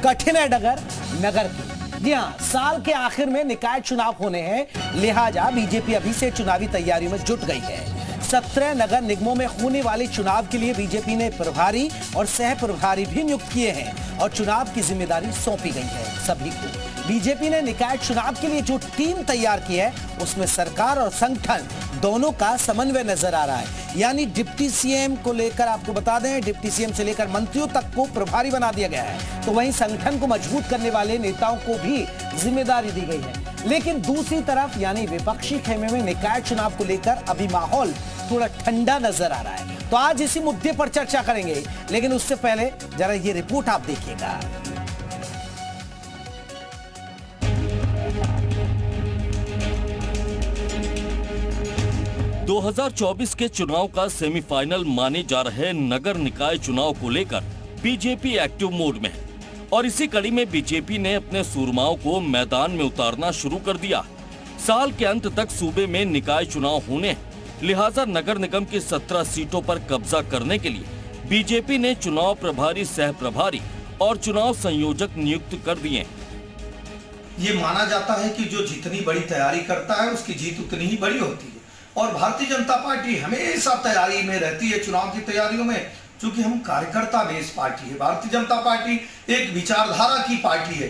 कठिन है डगर नगर की। जी हाँ, साल के आखिर में निकाय चुनाव होने हैं, लिहाजा बीजेपी अभी से चुनावी तैयारियों में जुट गई है। 17 नगर निगमों में होने वाले चुनाव के लिए बीजेपी ने प्रभारी और सह प्रभारी भी नियुक्त किए हैं और चुनाव की जिम्मेदारी सौंपी गई है सभी को। बीजेपी ने निकाय चुनाव के लिए जो टीम तैयार की है उसमें सरकार और संगठन दोनों का समन्वय नजर आ रहा है। यानी डिप्टी सीएम को लेकर आपको बता दें, डिप्टी सीएम से लेकर मंत्रियों तक को प्रभारी बना दिया गया है, तो वहीं संगठन को मजबूत करने वाले नेताओं को भी जिम्मेदारी दी गई है। लेकिन दूसरी तरफ यानी विपक्षी खेमे में निकाय चुनाव को लेकर अभी माहौल थोड़ा ठंडा नजर आ रहा है। तो आज इसी मुद्दे पर चर्चा करेंगे, लेकिन उससे पहले जरा ये रिपोर्ट आप देखिएगा। दो 2024 के चुनाव का सेमीफाइनल माने जा रहे नगर निकाय चुनाव को लेकर बीजेपी एक्टिव मोड में है और इसी कड़ी में बीजेपी ने अपने सूरमाओं को मैदान में उतारना शुरू कर दिया। साल के अंत तक सूबे में निकाय चुनाव होने हैं, लिहाजा नगर निगम की 17 सीटों पर कब्जा करने के लिए बीजेपी ने चुनाव प्रभारी, सह प्रभारी और चुनाव संयोजक नियुक्त कर दिए। ये माना जाता है कि जो जितनी बड़ी तैयारी करता है उसकी जीत उतनी ही बड़ी होती है और भारतीय जनता पार्टी हमेशा तैयारी में रहती है चुनाव की तैयारियों में, क्योंकि हम कार्यकर्ता बेस पार्टी है। भारतीय जनता पार्टी एक विचारधारा की पार्टी है।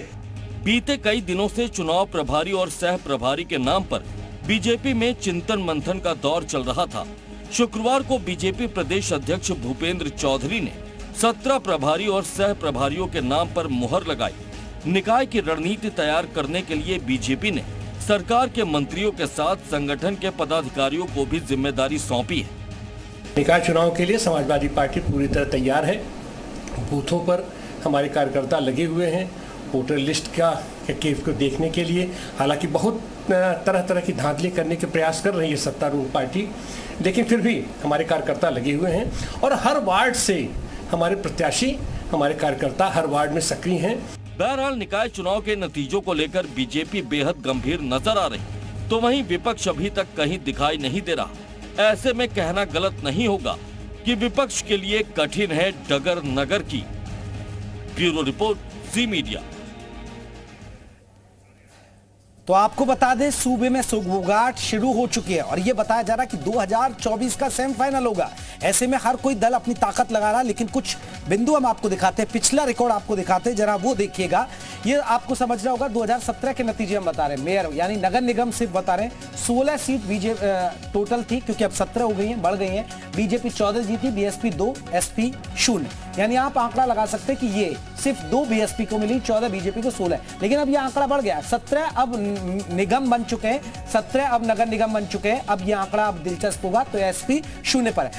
बीते कई दिनों से चुनाव प्रभारी और सह प्रभारी के नाम पर बीजेपी में चिंतन मंथन का दौर चल रहा था। शुक्रवार को बीजेपी प्रदेश अध्यक्ष भूपेंद्र चौधरी ने 17 प्रभारी और सह प्रभारियों के नाम पर मुहर लगाई। निकाय की रणनीति तैयार करने के लिए बीजेपी ने सरकार के मंत्रियों के साथ संगठन के पदाधिकारियों को भी जिम्मेदारी सौंपी है। निकाय चुनाव के लिए समाजवादी पार्टी पूरी तरह तैयार है। बूथों पर हमारे कार्यकर्ता लगे हुए हैं वोटर लिस्ट को देखने के लिए। हालांकि बहुत तरह तरह की धांधली करने के प्रयास कर रही है सत्तारूढ़ पार्टी, लेकिन फिर भी हमारे कार्यकर्ता लगे हुए हैं और हर वार्ड से हमारे प्रत्याशी, हमारे कार्यकर्ता हर वार्ड में सक्रिय हैं। बहरहाल निकाय चुनाव के नतीजों को लेकर बीजेपी बेहद गंभीर नजर आ रही, तो वहीं विपक्ष अभी तक कहीं दिखाई नहीं दे रहा। ऐसे में कहना गलत नहीं होगा कि विपक्ष के लिए कठिन है डगर नगर की। ब्यूरो रिपोर्ट, जी मीडिया। तो आपको बता दें, सूबे में सुगबुगाहट शुरू हो चुकी है और ये बताया जा रहा है कि 2024 का सेमीफाइनल होगा। ऐसे में हर कोई दल अपनी ताकत लगा रहा है, लेकिन कुछ बिंदु हम आपको दिखाते हैं, पिछला रिकॉर्ड आपको दिखाते हैं, जरा वो देखिएगा। ये आपको समझना होगा। 2017 के नतीजे हम बता रहे हैं। मेयर यानी नगर निगम सिर्फ बता रहे हैं 16 सीट बीजेपी टोटल थी, क्योंकि अब 17 हो गई हैं, बढ़ गई हैं। बीजेपी 14 जीती, बीएसपी 2, एसपी 0। यानी आप आंकड़ा लगा सकते हैं कि ये सिर्फ 2 बीएसपी को मिली, 14 बीजेपी को 16। लेकिन अब ये आंकड़ा बढ़ गया। 17 अब निगम बन चुके हैं, 17 अब नगर निगम बन चुके हैं। अब ये आंकड़ा अब दिलचस्प होगा, तो एसपी 0 पर है।